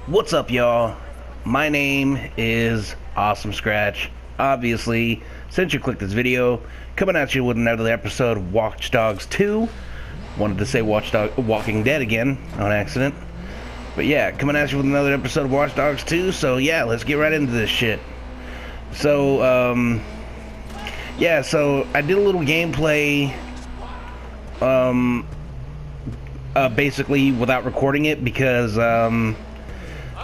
What's up, y'all? My name is Awesome Scratch. Obviously, since you clicked this video, coming at you with another episode of Watch Dogs 2. Wanted to say Walking Dead again on accident. But yeah, coming at you with another episode of Watch Dogs 2, so yeah, let's get right into this shit. So, yeah, so I did a little gameplay, basically without recording it because,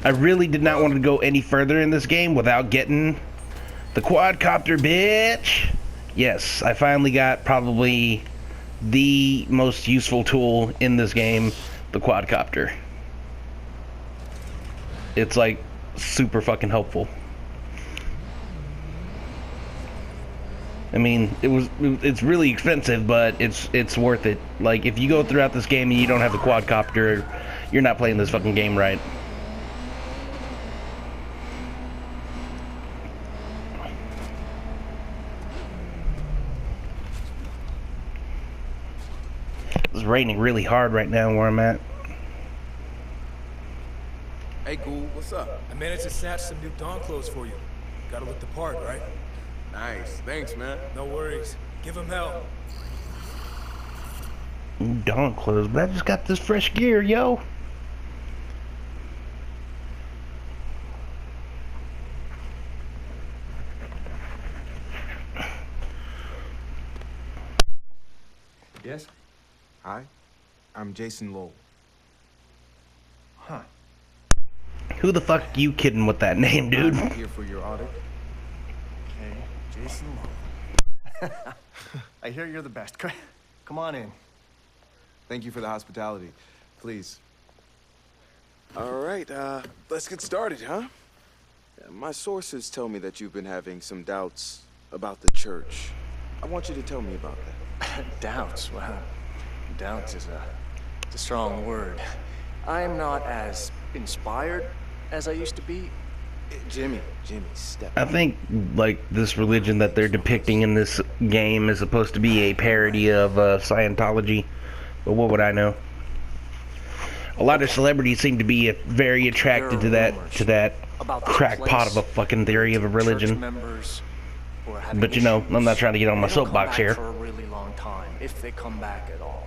I really did not want to go any further in this game without getting the quadcopter, bitch. Yes, I finally got probably the most useful tool in this game, the quadcopter. It's like super fucking helpful. I mean, it's really expensive, but it's worth it. Like, if you go throughout this game and you don't have the quadcopter, you're not playing this fucking game right. It's raining really hard right now where I'm at. Hey, Ghoul, what's up? I managed to snatch some new Dawn clothes for you. Gotta look the part, right? Nice, thanks, man. No worries. Give him hell. Dawn clothes, but I just got this fresh gear, yo. Yes? Hi, I'm Jason Lowell. Huh. Who the fuck you kidding with that name, dude? I'm here for your audit. Okay, Jason Lowell. I hear you're the best. Come on in. Thank you for the hospitality. Please. All right, let's get started, huh? My sources tell me that you've been having some doubts about the church. I want you to tell me about that. Doubts? Well, doubts is a strong word. I'm not as inspired as I used to be. Jimmy, step. I think, like, this religion that they're depicting in this game is supposed to be a parody of Scientology, but what would I know? A lot of celebrities seem to be very attracted to that crackpot of a fucking theory of a religion. But you know, I'm not trying to get on my soapbox here. For a really long time, if they come back at all.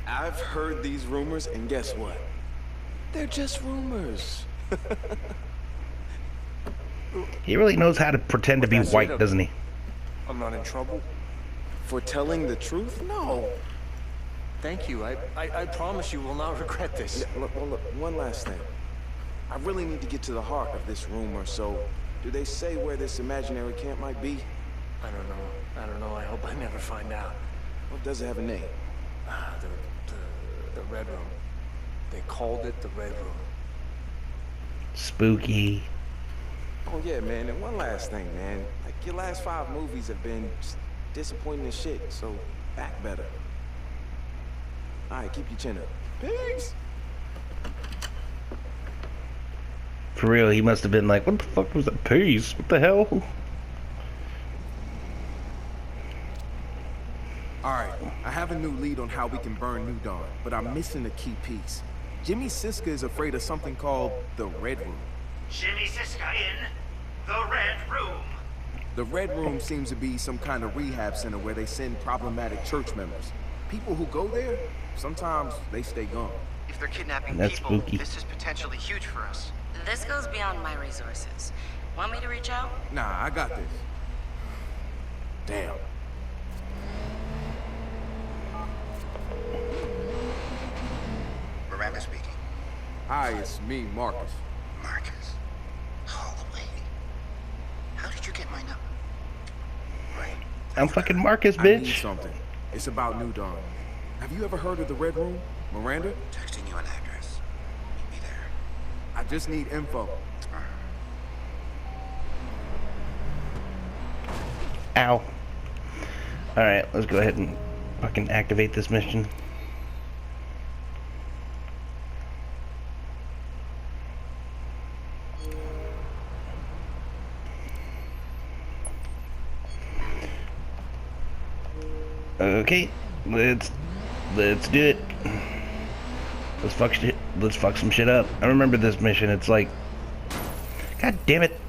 I've heard these rumors, and guess what? They're just rumors. He really knows how to pretend to be white, doesn't he? I'm not in trouble. For telling the truth? No. Thank you. I promise you will not regret this. Look, one last thing. I really need to get to the heart of this rumor, so do they say where this imaginary camp might be? I don't know. I hope I never find out. Well, does it have a name? The Red Room. They called it the Red Room. Spooky. Oh yeah, man, and one last thing, man. Like, your last 5 movies have been just disappointing as shit, so act better. Alright, keep your chin up. Peace! For real, he must have been like, what the fuck was that? Peace? What the hell? Alright, I have a new lead on how we can burn New Dawn, but I'm missing a key piece. Jimmy Siska is afraid of something called the Red Room. Jimmy Siska in the Red Room. The Red Room seems to be some kind of rehab center where they send problematic church members. People who go there, sometimes they stay gone. If they're kidnapping That's people, spooky. this is potentially huge for us. This goes beyond my resources. Want me to reach out? Nah, I got this. Damn. Miranda speaking. Hi, it's me, Marcus. Marcus. Holloway. How did you get my number? Right. I'm fucking Marcus, I need bitch. something. It's about New Dawn. Have you ever heard of the Red Room, Miranda? Texting you an address. Meet me there. I just need info. Ow. Alright, let's go ahead and fucking activate this mission. Okay, let's do it. Let's fuck some shit up. I remember this mission. It's like, God damn it.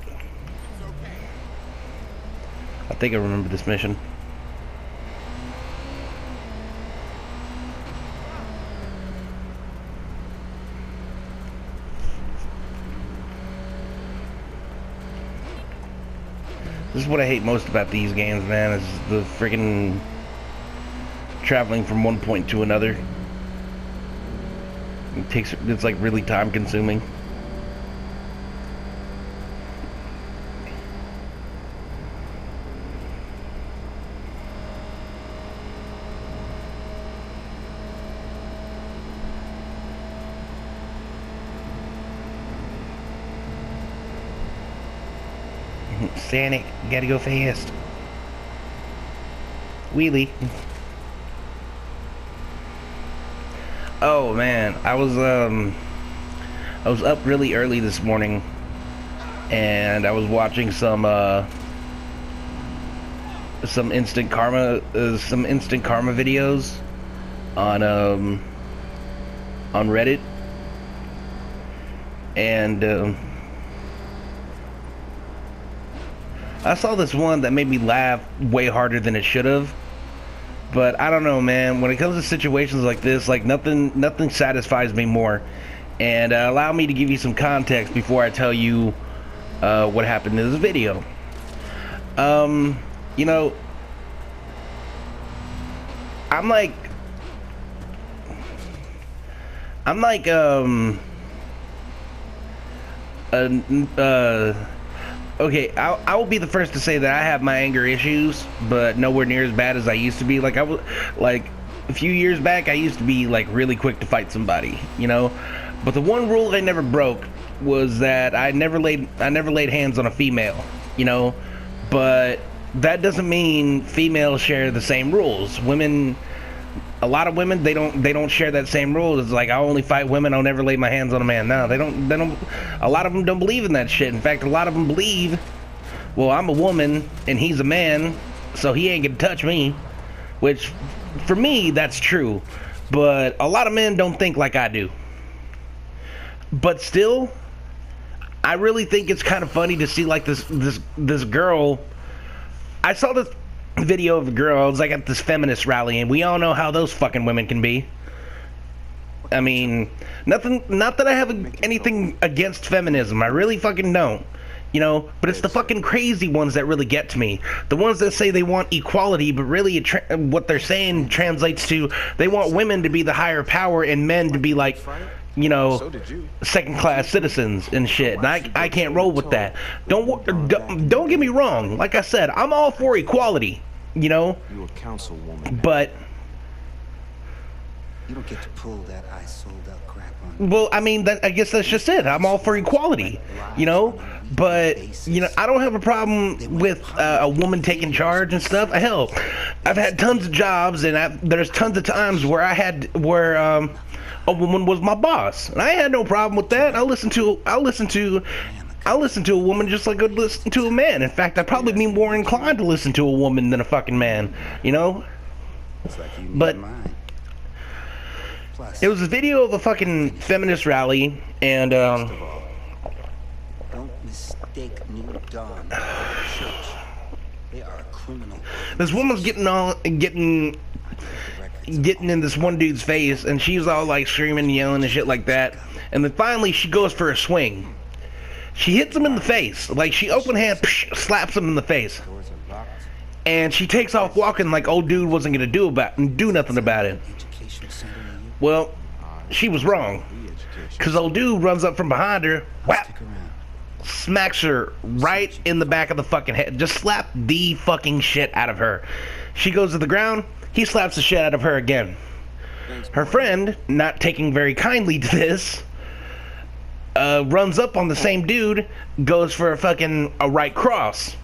I think I remember this mission. This is what I hate most about these games, man, is the freaking traveling from one point to another. It's like really time consuming. Sonic, gotta go fast. Wheelie. Oh man, I was up really early this morning, and I was watching some instant karma videos on Reddit, and I saw this one that made me laugh way harder than it should have. But I don't know, man. When it comes to situations like this, like nothing satisfies me more. And allow me to give you some context before I tell you what happened in this video. You know, I'm like okay, I will be the first to say that I have my anger issues, but nowhere near as bad as I used to be. Like, I was, like, a few years back, I used to be, like, really quick to fight somebody, you know? But the one rule I never broke was that I never laid hands on a female, you know? But that doesn't mean females share the same rules. A lot of women, they don't share that same rule. It's like, I'll only fight women, I'll never lay my hands on a man. No, they don't, a lot of them don't believe in that shit. In fact, a lot of them believe, well, I'm a woman and he's a man, so he ain't gonna touch me. Which, for me, that's true. But a lot of men don't think like I do. But still, I really think it's kind of funny to see, like, this girl. I saw this video of a girl. I was like at this feminist rally, and we all know how those fucking women can be. I mean, not that I have anything against feminism. I really fucking don't. You know, but it's the fucking crazy ones that really get to me. The ones that say they want equality, but really what they're saying translates to they want women to be the higher power and men to be like, you know, second-class citizens and shit. And I can't roll with that. Don't get me wrong. Like I said, I'm all for equality. You know, You a councilwoman. but You don't get to pull that I sold out crap on. well, I mean, I guess that's just it. I'm all for equality, you know. But you know, I don't have a problem with a woman taking charge and stuff. Hell, I've had tons of jobs, and there's tons of times where a woman was my boss, and I had no problem with that. I'll listen to a woman just like I'd listen to a man. In fact, I'd probably be more inclined to listen to a woman than a fucking man, you know? But it was a video of a fucking feminist rally, and Don't mistake New Dawn for the church. They are a criminal. this woman's getting in this one dude's face, and she's all like screaming and yelling and shit like that. And then finally she goes for a swing. She hits him in the face. Like, she open hand slaps him in the face. And she takes off walking like old dude wasn't gonna do nothing about it. Well, she was wrong. Cause old dude runs up from behind her, whap, smacks her right in the back of the fucking head. Just slapped the fucking shit out of her. She goes to the ground, he slaps the shit out of her again. Her friend, not taking very kindly to this, runs up on the same dude, goes for a right cross.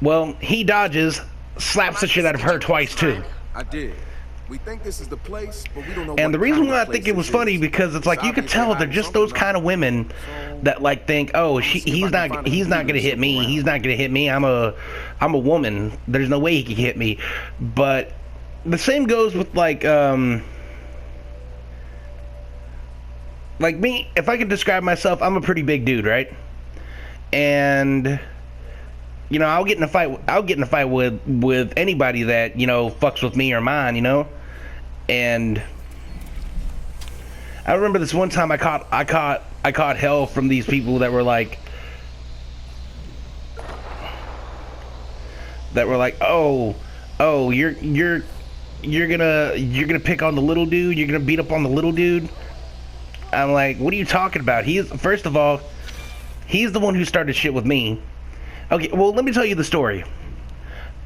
Well, he dodges, slaps the shit out of her twice too. I did. We think this is the place, but we don't know. And the reason why I place think it was this funny is. because it's like you could tell they're just those kind of women that like think, oh, he's not gonna hit me. He's not gonna hit me. I'm a woman. There's no way he can hit me. But the same goes with like like me, if I could describe myself, I'm a pretty big dude, right? And you know, I'll get in a fight with anybody that, you know, fucks with me or mine, you know? And I remember this one time I caught hell from these people that were like, oh, you're gonna pick on the little dude, you're gonna beat up on the little dude. I'm like, what are you talking about? First of all, he's the one who started shit with me. Okay, well, let me tell you the story.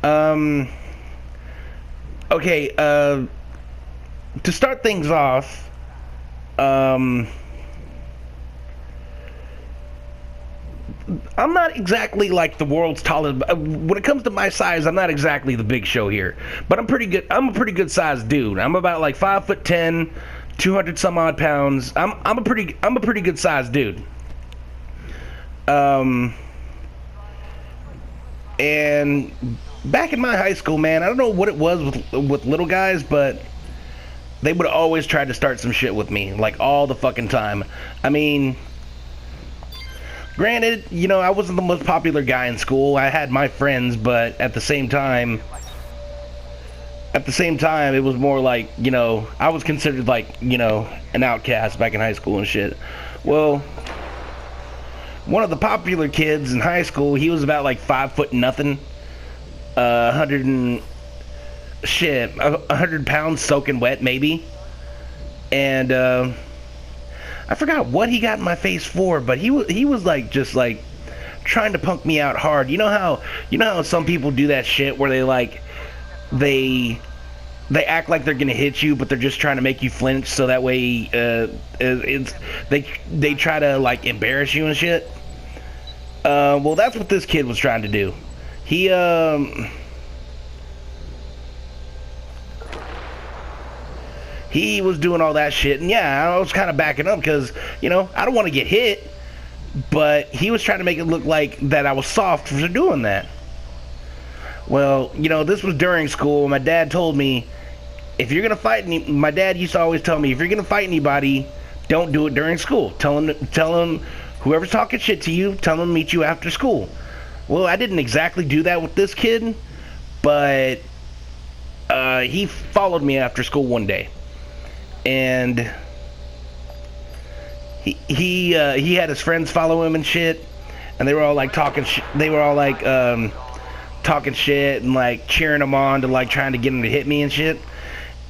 Okay, to start things off, I'm not exactly like the world's tallest. When it comes to my size, I'm not exactly the big show here, but I'm pretty good. I'm a pretty good sized dude. I'm about like 5'10", 200 some odd pounds. I'm a pretty good sized dude. And back in my high school, man, I don't know what it was with little guys, but they would always try to start some shit with me, like all the fucking time. I mean, granted, you know, I wasn't the most popular guy in school. I had my friends, but at the same time, it was more like, you know, I was considered like, you know, an outcast back in high school and shit. Well, one of the popular kids in high school, he was about like 5 foot nothing, 100 pounds soaking wet maybe, and I forgot what he got in my face for, but he was like just like trying to punk me out hard. You know how some people do that shit where they act like they're gonna hit you, but they're just trying to make you flinch, so that way they try to like embarrass you and shit. Well, that's what this kid was trying to do. He was doing all that shit, and yeah, I was kind of backing up because, you know, I don't want to get hit, but he was trying to make it look like that I was soft for doing that. Well, you know, this was during school. My dad told me, if you're gonna fight my dad used to always tell me, if you're gonna fight anybody, don't do it during school. Tell him whoever's talking shit to you, tell them to meet you after school. Well, I didn't exactly do that with this kid, but he followed me after school one day, and he had his friends follow him and shit, and they were all like talking shit and like cheering him on to like trying to get him to hit me and shit.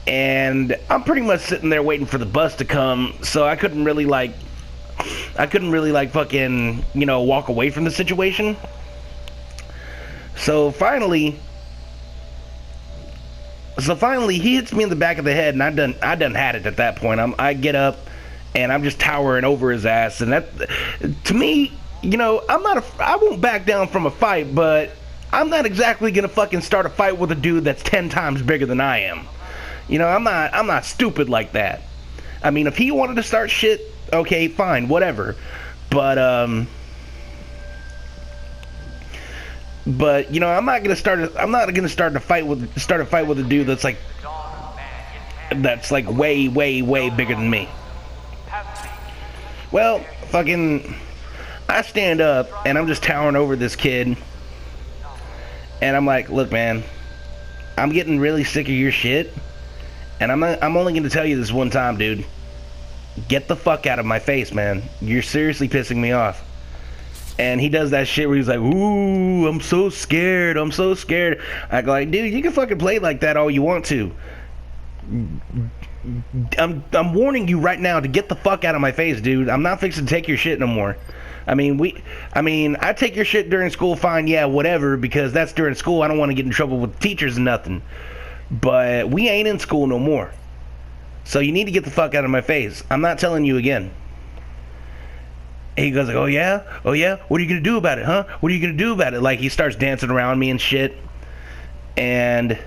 And I'm pretty much sitting there waiting for the bus to come, so I couldn't really like fucking, you know, walk away from the situation. So finally he hits me in the back of the head, and I done had it at that point. I get up and I'm just towering over his ass, and that, to me, you know, I won't back down from a fight, but I'm not exactly gonna fucking start a fight with a dude that's 10 times bigger than I am. You know, I'm not stupid like that. I mean, if he wanted to start shit, okay, fine, whatever. But you know, I'm not gonna start a fight with a dude that's like way bigger than me. Well, fucking, I stand up and I'm just towering over this kid, and I'm like, look, man, I'm getting really sick of your shit, and I'm only gonna tell you this one time, dude. Get the fuck out of my face, man. You're seriously pissing me off. And he does that shit where he's like, ooh, I'm so scared. I go like, dude, you can fucking play like that all you want to. I'm warning you right now to get the fuck out of my face, dude. I'm not fixing to take your shit no more. I mean, I take your shit during school, fine, yeah, whatever, because that's during school. I don't want to get in trouble with teachers and nothing. But we ain't in school no more. So you need to get the fuck out of my face. I'm not telling you again. And he goes like, oh yeah? What are you gonna do about it, huh? What are you gonna do about it? Like, he starts dancing around me and shit. And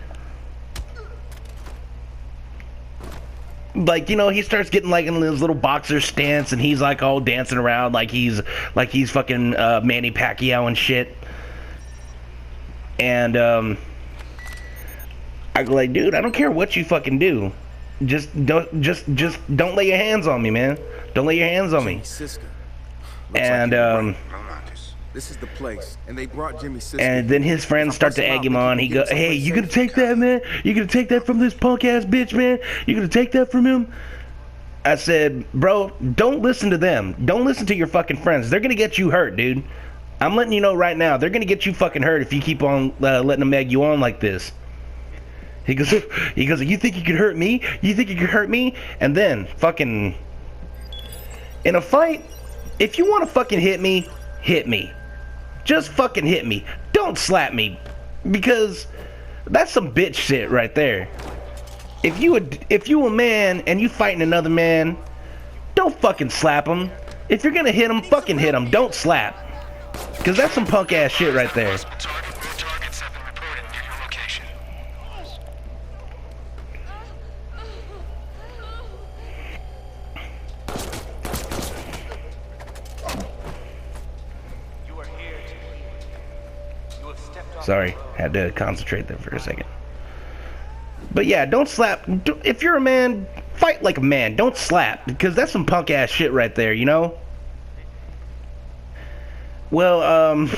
like, you know, he starts getting like in his little boxer stance, and he's like all dancing around like he's fucking Manny Pacquiao and shit. And I go like, dude, I don't care what you fucking do. Just don't lay your hands on me, man. Don't lay your hands on me. Siska. And This is the place, and they brought Jimmy Siska. and then his friends start to egg him on. He goes, "Hey, you gonna take that, man? You gonna take that from this punk ass bitch, man? You gonna take that from him?" I said, "Bro, don't listen to them. Don't listen to your fucking friends. They're gonna get you hurt, dude. I'm letting you know right now. They're gonna get you fucking hurt if you keep on letting them egg you on like this." He goes, "You think you could hurt me? You think you could hurt me?" And then, fucking, in a fight, if you want to fucking hit me, hit me. Just fucking hit me. Don't slap me, because that's some bitch shit right there. If you a man and you fighting another man, don't fucking slap him. If you're gonna hit him, fucking hit him. Don't slap, because that's some punk ass shit right there. Sorry, had to concentrate there for a second. But yeah, don't slap. If you're a man, fight like a man. Don't slap, because that's some punk ass shit right there, you know? Well,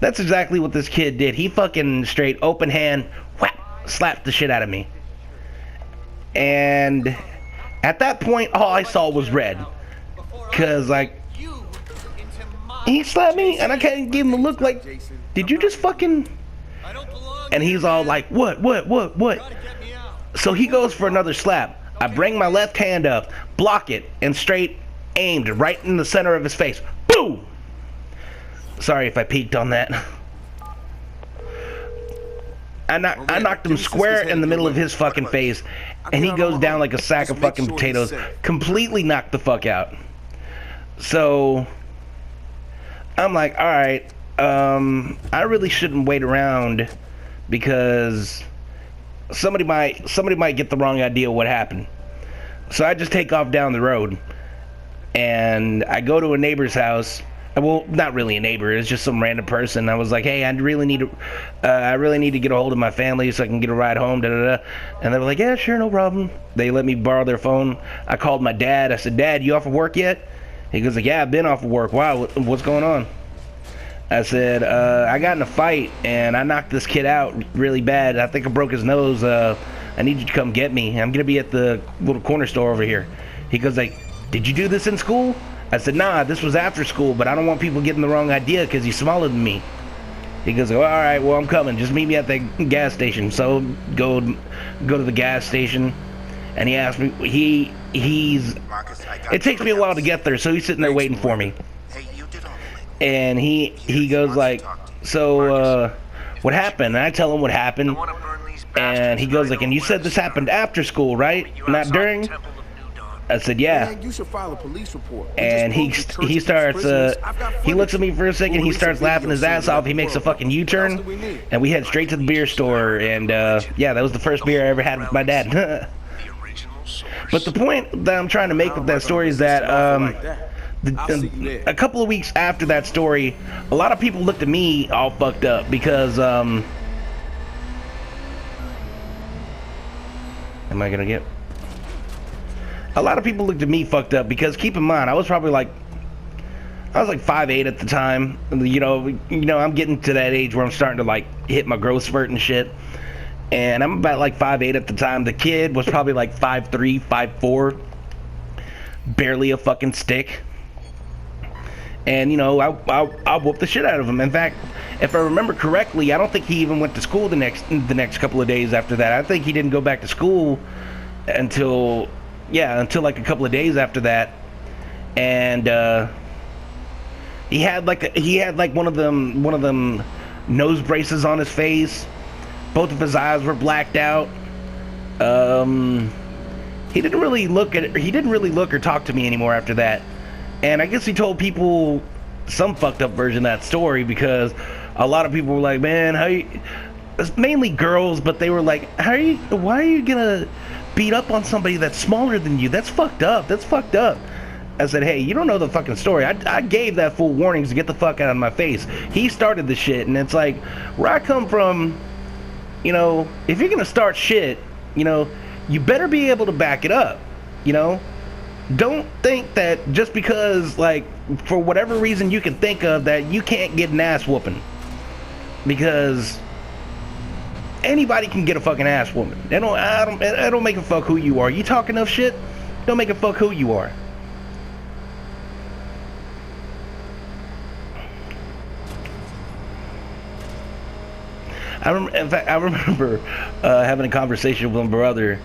that's exactly what this kid did. He fucking straight open hand, whap, slapped the shit out of me. And at that point, all I saw was red. Because, like, he slapped me, and I can't give him a look like, did you just fucking... And he's all like, what? So he goes for another slap. I bring my left hand up, block it, and straight aimed right in the center of his face. Boom! Sorry if I peeked on that. I knocked him square in the middle of his fucking face, and he goes down like a sack of fucking potatoes. Completely knocked the fuck out. So I'm like, alright, I really shouldn't wait around, because somebody might get the wrong idea of what happened. So I just take off down the road, and I go to a neighbor's house. Well, not really a neighbor, it's just some random person. I was like, hey, I really need to get a hold of my family so I can get a ride home, And they were like, yeah, sure, no problem. They let me borrow their phone. I called my dad. I said, Dad, you off of work yet? He goes like, yeah, I've been off of work. Wow, what's going on? I said, I got in a fight, and I knocked this kid out really bad. I think I broke his nose. I need you to come get me. I'm going to be at the little corner store over here. He goes like, did you do this in school? I said, nah, this was after school, but I don't want people getting the wrong idea because he's smaller than me. He goes, all right, well, I'm coming. Just meet me at the gas station. So go to the gas station, and he asked me, it takes me a while to get there, so he's sitting there waiting for me. And he goes like, so, what happened? And I tell him what happened, and he goes like, and you said this happened after school, right? Not during? I said, yeah. Man, you should file a police report. And he starts, he looks at me for a second, he starts laughing his ass off, he makes a fucking U-turn, and we head straight to the beer store, and, yeah, that was the first beer I ever had with my dad. But the point that I'm trying to make with that story is that, a couple of weeks after that story, a lot of people looked at me all fucked up because, am I gonna get... A lot of people looked at me fucked up because, keep in mind, I was like 5'8" at the time. You know, I'm getting to that age where I'm starting to like hit my growth spurt and shit. And I'm about like 5'8" at the time. The kid was probably like 5'3", 5'4", barely a fucking stick. And you know, I whooped the shit out of him. In fact, if I remember correctly, I don't think he even went to school the next couple of days after that. I think he didn't go back to school until like a couple of days after that. And he had like one of them nose braces on his face. Both of his eyes were blacked out. He didn't really look or talk to me anymore after that. And I guess he told people some fucked up version of that story, because a lot of people were like, man, how you... It's mainly girls, but they were like, why are you gonna beat up on somebody that's smaller than you? That's fucked up. That's fucked up. I said, hey, you don't know the fucking story. I gave that fool warnings to get the fuck out of my face. He started the shit, and it's like, where I come from, you know, if you're gonna start shit, you know, you better be able to back it up, you know? Don't think that just because, like, for whatever reason you can think of, that you can't get an ass whooping. Because anybody can get a fucking ass whooping. It don't make a fuck who you are. You talk enough shit, don't make a fuck who you are. In fact, I remember having a conversation with my brother,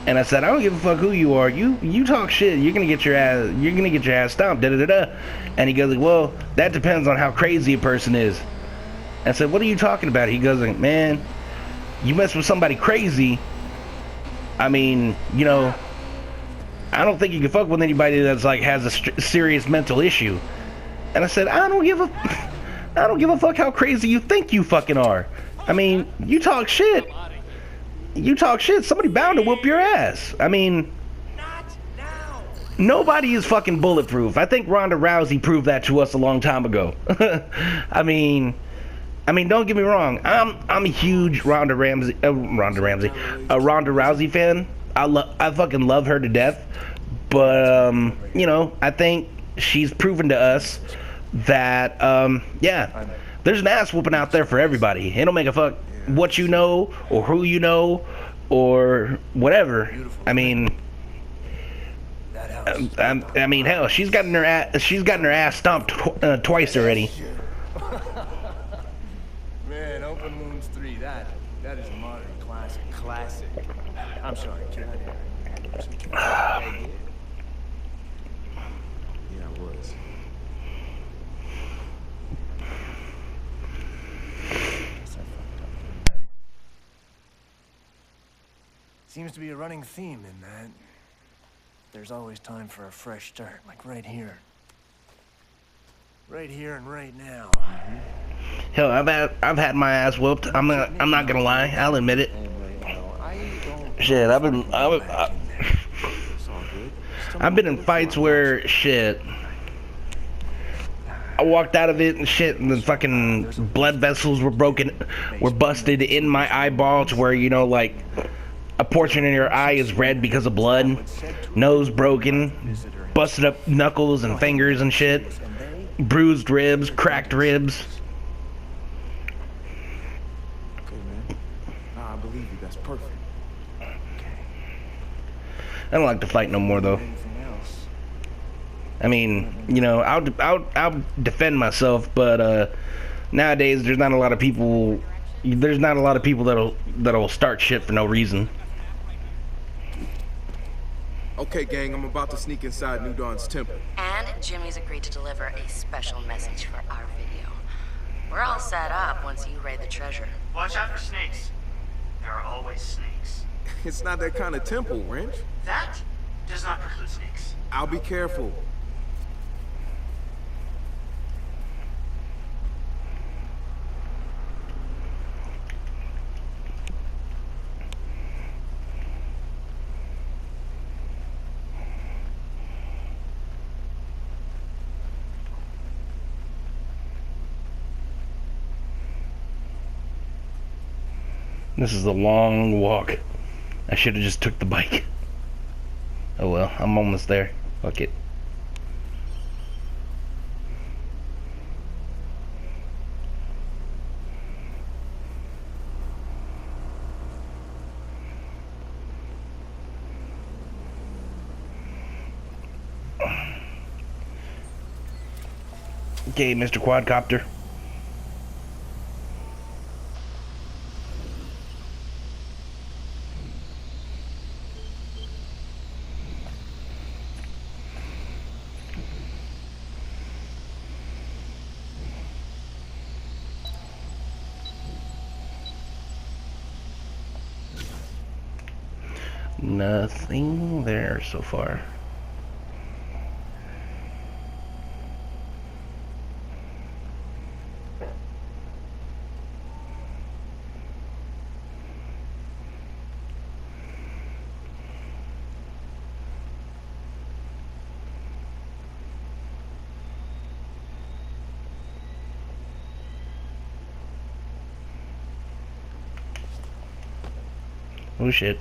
and I said, I don't give a fuck who you are. You talk shit, you're gonna get your ass stomped. Da da da da. And he goes, well, that depends on how crazy a person is. I said, what are you talking about? He goes, man, you mess with somebody crazy. I mean, you know, I don't think you can fuck with anybody that's like has a serious mental issue. And I said, I don't give a fuck how crazy you think you fucking are. I mean, you talk shit. Somebody bound to whoop your ass. I mean, nobody is fucking bulletproof. I think Ronda Rousey proved that to us a long time ago. I mean, don't get me wrong. I'm a huge Ronda Rousey fan. I fucking love her to death. But you know, I think she's proven to us that yeah, there's an ass whooping out there for everybody. It don't make a fuck what you know or who you know or whatever. I mean, I mean, hell, she's gotten her ass stomped twice already. Man, Open Wounds 3, that is a modern classic. Classic. I'm sorry, kid. Yeah, it was. Seems to be a running theme in that. There's always time for a fresh start, like right here. Right here and right now. Hell, I've had my ass whooped. I'm not gonna lie. I'll admit it. Shit, I've been in fights where shit, I walked out of it and shit, and the fucking blood vessels were busted in my eyeball to where, you know, like, a portion in your eye is red because of blood, nose broken, busted up knuckles and fingers and shit, bruised ribs, cracked ribs. Okay, man. Nah, I believe you. That's perfect. I don't like to fight no more though. I mean, you know, I'll defend myself, but nowadays there's not a lot of people that'll start shit for no reason. Okay, gang, I'm about to sneak inside New Dawn's temple. And Jimmy's agreed to deliver a special message for our video. We're all set up once you raid the treasure. Watch out for snakes. There are always snakes. It's not that kind of temple, Wrench. That does not preclude snakes. I'll be careful. This is a long walk. I should have just took the bike. Oh well, I'm almost there. Fuck it. Okay, Mr. Quadcopter. Nothing there so far. Oh shit.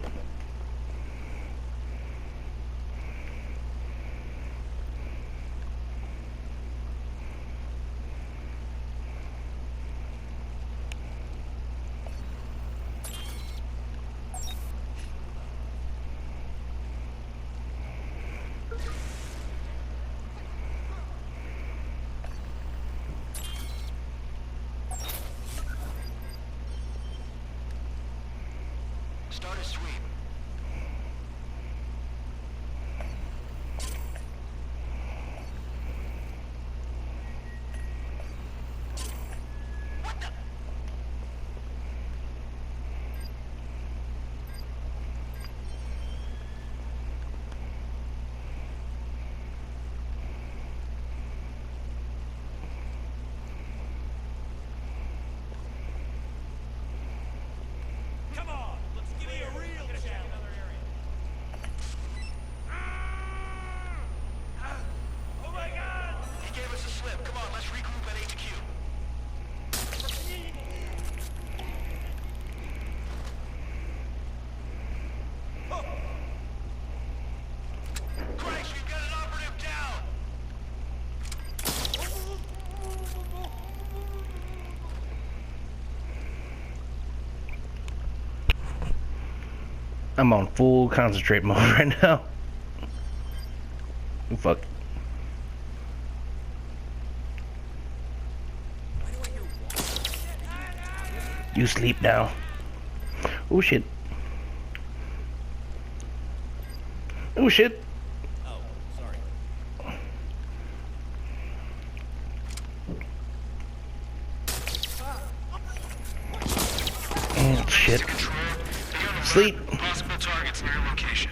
I'm on full concentrate mode right now. Fuck. You sleep now. Oh shit. Oh shit. Oh shit. Sleep. Possible targets near location.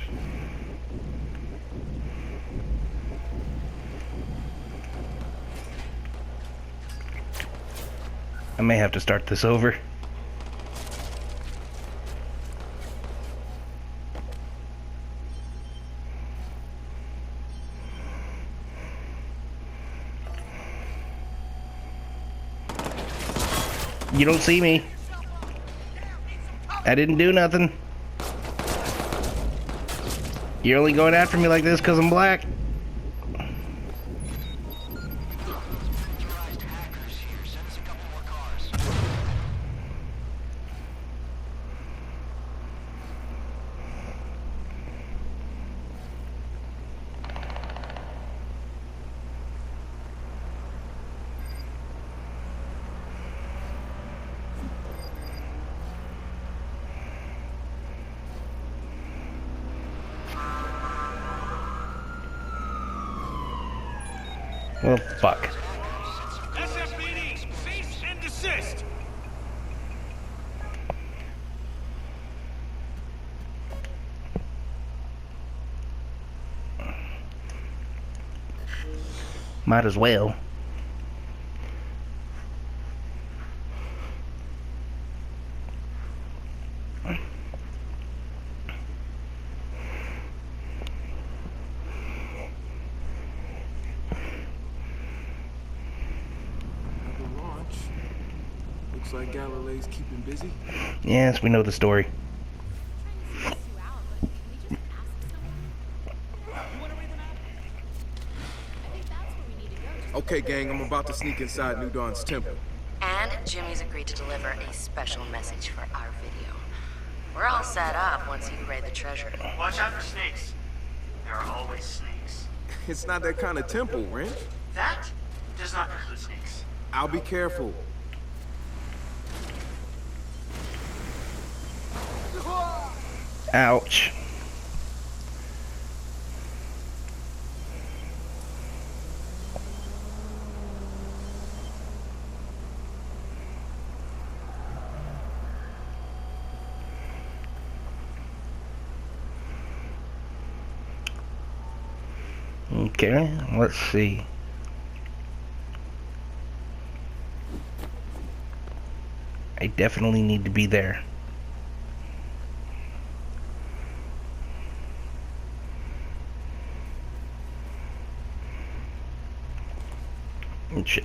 I may have to start this over. You don't see me. I didn't do nothing. You're only going after me like this because I'm black. Well, fuck. SFPD, cease and desist. Might as well. Another launch. Looks like Galileo's keeping busy. Yes, we know the story. Okay, gang, I'm about to sneak inside New Dawn's temple. And Jimmy's agreed to deliver a special message for our video. We're all set up once you raid the treasure. Watch out for snakes. There are always snakes. It's not that kind of temple, Wrench. That does not preclude snakes. I'll be careful. Ouch. Okay, let's see. I definitely need to be there. And shit.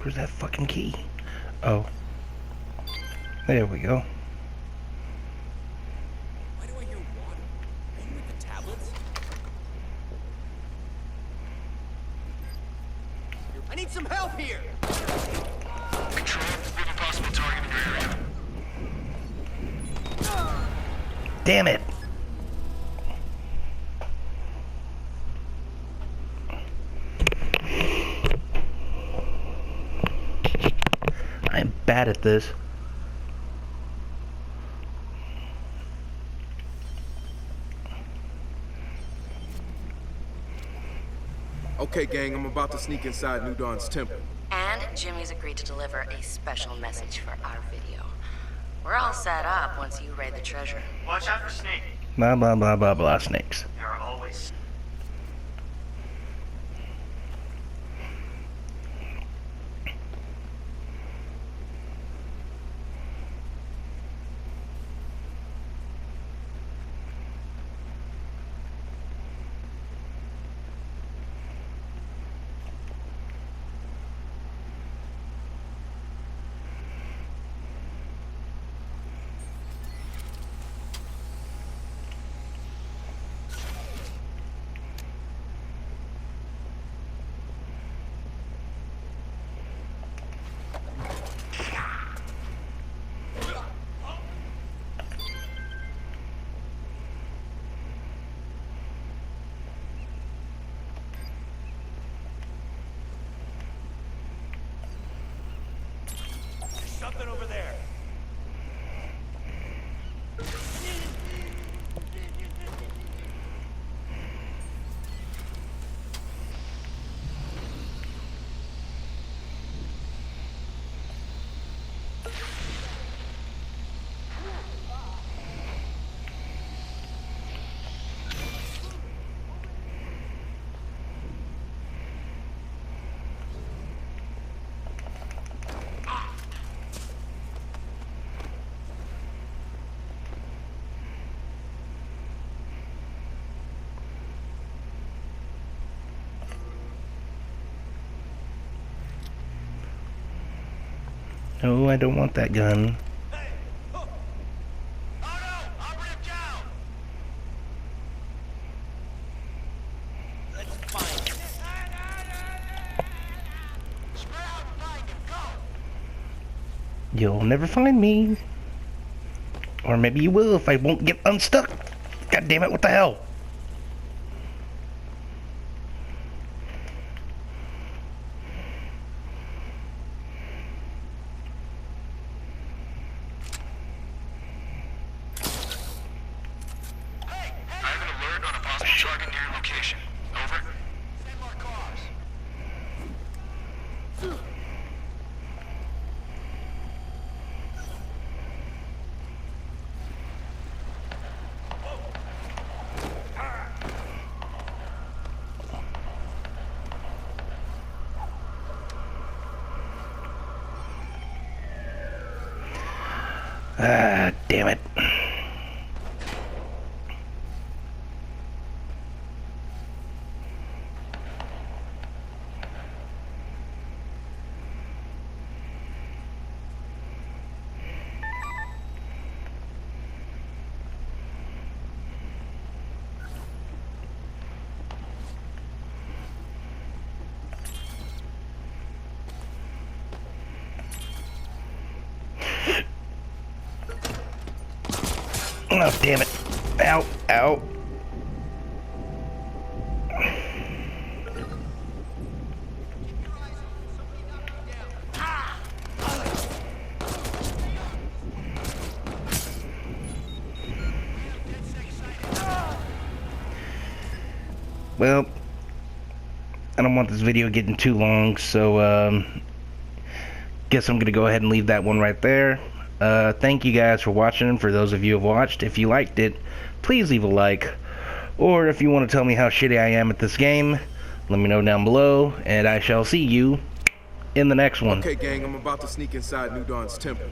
Where's that fucking key? Oh. There we go. Why do I hear water? Are you with the tablets? I need some help here! Control, we have a possible target in your area. Damn it! I'm bad at this. Okay, gang, I'm about to sneak inside New Dawn's temple. And Jimmy's agreed to deliver a special message for our video. We're all set up once you raid the treasure. Watch out for Snake. Blah, blah, blah, blah, blah, snakes. There are always... Something over there. No, I don't want that gun. Hey! Oh! Oh no! Operative down! Let's find him. Spread out and find him. Go! You'll never find me. Or maybe you will if I won't get unstuck. God damn it, what the hell? Target near your location. Over. Send more cars. Ah, damn it. Oh, damn it. Ow, ow. Well, I don't want this video getting too long, so guess I'm gonna go ahead and leave that one right there. Thank you guys for watching. For those of you who have watched, if you liked it, please leave a like. Or if you want to tell me how shitty I am at this game, let me know down below, and I shall see you in the next one. Okay, gang, I'm about to sneak inside New Dawn's temple.